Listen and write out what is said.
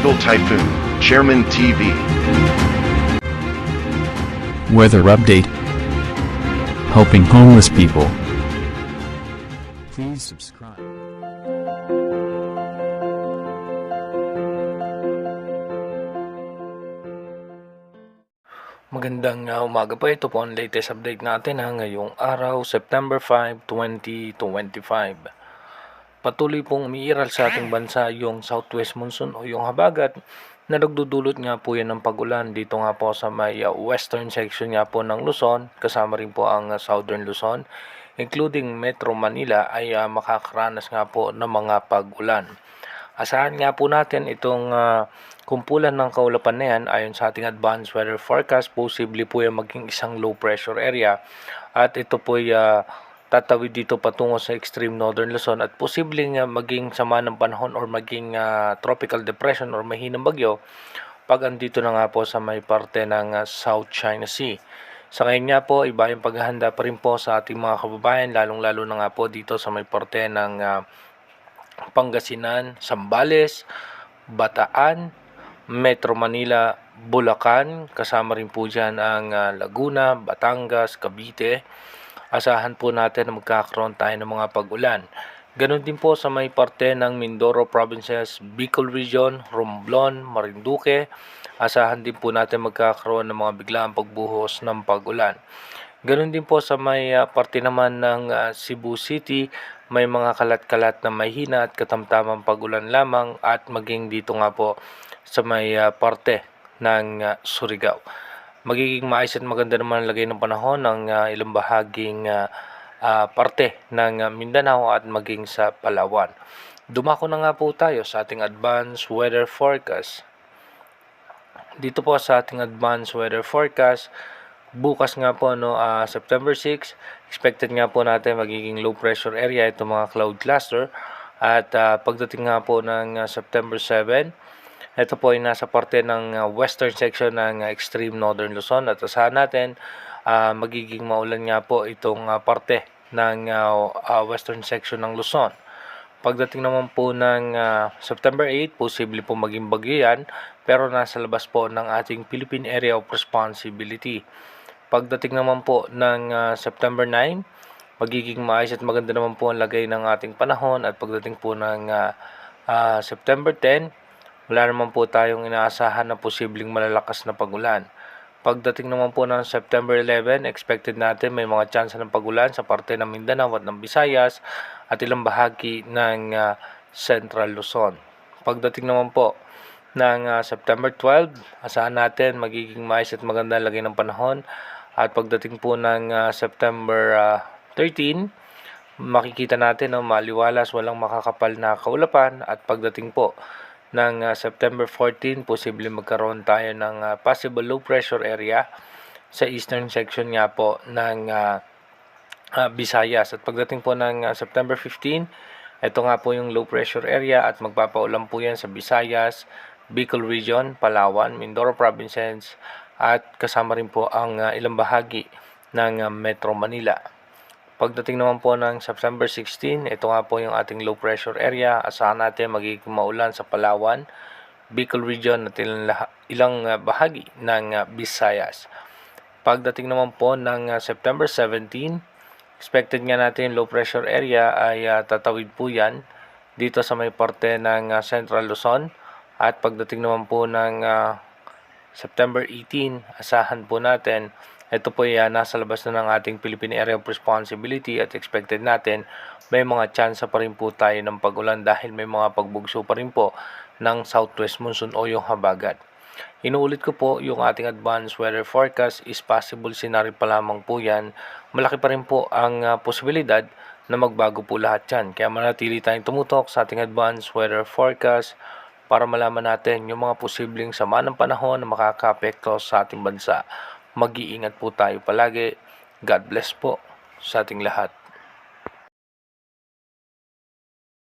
Tropical Typhoon, Chairman TV. Weather update. Helping homeless people. Please subscribe. Magandang umaga po. Ito po ang latest update natin ngayong araw, September 5, 2025. Patuloy pong umiiral sa ating bansa yung southwest monsoon o yung habagat na nagdudulot nga po yan ng pagulan dito nga po sa may western section nga po ng Luzon, kasama rin po ang southern Luzon, including Metro Manila ay makakaranas nga po ng mga pagulan. Asahan nga po natin itong kumpulan ng kaulapan na yan ayon sa ating advanced weather forecast. Posible po yung maging isang low pressure area at ito po ay tatawid dito patungo sa extreme northern Luzon at posibleng maging sama ng panahon or maging tropical depression or mahinang bagyo pag andito na nga po sa may parte ng South China Sea. Sa ngayon nga po, iba yung paghahanda pa rin po sa ating mga kababayan, lalong-lalo na nga po dito sa may parte ng Pangasinan, Zambales, Bataan, Metro Manila, Bulacan, kasama rin po dyan ang Laguna, Batangas, Cavite. Asahan po natin na magkakaroon tayo ng mga pag-ulan. Ganon din po sa may parte ng Mindoro Provinces, Bicol Region, Romblon, Marinduque. Asahan din po natin magkakaroon ng mga biglaang pagbuhos ng pag-ulan. Ganon din po sa may parte naman ng Cebu City, may mga kalat-kalat na mahina at katamtamang pag-ulan lamang at maging dito nga po sa may parte ng Surigao. Magiging maayos at maganda naman ang lagay ng panahon ng ilang bahaging parte ng Mindanao at maging sa Palawan. Dumako na nga po tayo sa ating advanced weather forecast. Dito po sa ating advanced weather forecast, bukas nga po September 6, expected nga po natin magiging low pressure area itong mga cloud cluster at pagdating nga po ng September 7, ito po ay nasa parte ng western section ng extreme northern Luzon at asahan natin magiging maulan nga po itong parte ng western section ng Luzon. Pagdating naman po ng September 8, posible po maging bagyo yan pero nasa labas po ng ating Philippine Area of Responsibility. Pagdating naman po ng September 9, magiging maayos at maganda naman po ang lagay ng ating panahon at pagdating po ng September 10, wala naman po tayong inaasahan na posibleng malalakas na pagulan. Pagdating naman po ng September 11, expected natin may mga chance ng pagulan sa parte ng Mindanao at ng Visayas at ilang bahagi ng Central Luzon. Pagdating naman po ng September 12, asahan natin magiging maayos at maganda lagay ng panahon. At pagdating po ng September 13, makikita natin na maliwalas, walang makakapal na kaulapan. At pagdating po ng September 14, posible magkaroon tayo ng possible low pressure area sa eastern section nga po ng Visayas. At pagdating po ng September 15, ito nga po yung low pressure area at magpapaulan po yan sa Visayas, Bicol Region, Palawan, Mindoro Provinces, at kasama rin po ang ilang bahagi ng Metro Manila. Pagdating naman po ng September 16, ito nga po yung ating low pressure area. Asahan natin magiging maulan sa Palawan, Bicol Region at ilang bahagi ng Visayas. Pagdating naman po ng September 17, expected nga natin yung low pressure area ay tatawid po yan dito sa may parte ng Central Luzon. At pagdating naman po ng September 18, asahan po natin, ito po ay nasa labas na ng ating Philippine Area of Responsibility at expected natin may mga chance pa rin po tayo ng pagulan dahil may mga pagbugso pa rin po ng southwest monsoon o yung habagat. Inuulit ko po, yung ating advanced weather forecast is possible scenario pa lamang po yan. Malaki pa rin po ang posibilidad na magbago po lahat yan. Kaya manatili tayong tumutok sa ating advanced weather forecast para malaman natin yung mga posibleng sama ng panahon na makakaapekto sa ating bansa. Mag-iingat po tayo palagi. God bless po sa ating lahat.